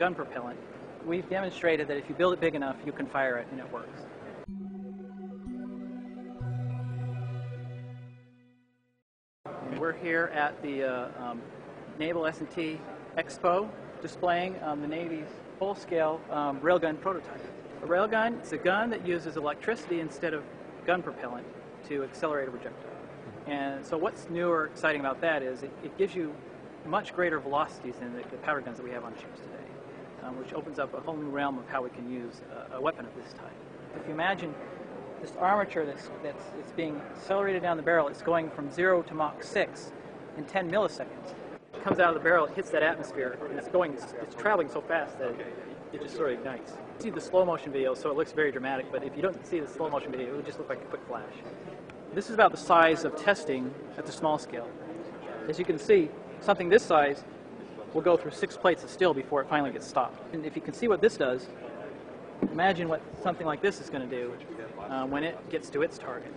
gun propellant. We've demonstrated that if you build it big enough, you can fire it and it works. We're here at the Naval S&T Expo displaying the Navy's full-scale railgun prototype. A railgun is a gun that uses electricity instead of gun propellant to accelerate a projectile. And so what's new or exciting about that is it gives you much greater velocities than the powder guns that we have on ships today, which opens up a whole new realm of how we can use a weapon of this type. If you imagine this armature that's being accelerated down the barrel, it's going from 0 to Mach 6 in 10 milliseconds. It comes out of the barrel, it hits that atmosphere, and it's traveling so fast that it just sort of ignites. You see the slow motion video, so it looks very dramatic, but if you don't see the slow motion video, it would just look like a quick flash. This is about the size of testing at the small scale. As you can see, something this size will go through 6 plates of steel before it finally gets stopped. And if you can see what this does, imagine what something like this is going to do when it gets to its target.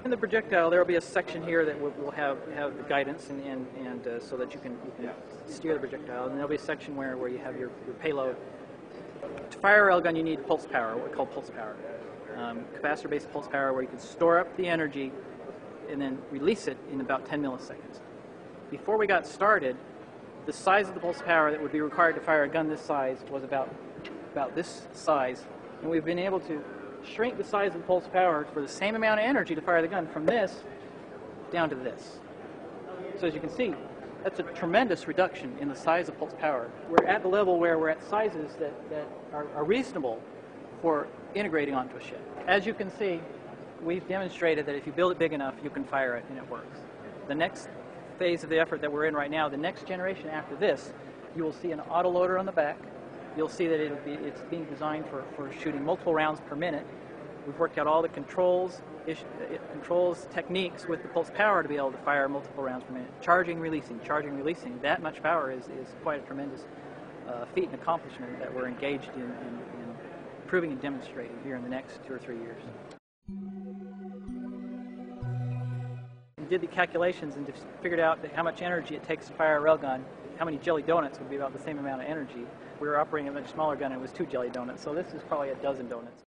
In the projectile, there will be a section here that will have the guidance and so that you can steer the projectile. And there will be a section where you have your payload. To fire a railgun, you need pulse power, what we call pulse power. Capacitor-based pulse power, where you can store up the energy and then release it in about 10 milliseconds. Before we got started, the size of the pulse power that would be required to fire a gun this size was about this size, and we've been able to shrink the size of the pulse power for the same amount of energy to fire the gun from this down to this. So as you can see, that's a tremendous reduction in the size of pulse power. We're at the level where we're at sizes that are reasonable for integrating onto a ship. As you can see, we've demonstrated that if you build it big enough, you can fire it and it works. The next phase of the effort that we're in right now, the next generation after this, you will see an autoloader on the back. You'll see that it's being designed for shooting multiple rounds per minute. We've worked out all the controls techniques with the pulse power to be able to fire multiple rounds per minute. Charging, releasing, that much power is quite a tremendous feat and accomplishment that we're engaged in proving and demonstrating here in the next 2 or 3 years. We did the calculations and figured out how much energy it takes to fire a railgun. How many jelly donuts would be about the same amount of energy. We were operating a much smaller gun and it was 2 jelly donuts, so this is probably a dozen donuts.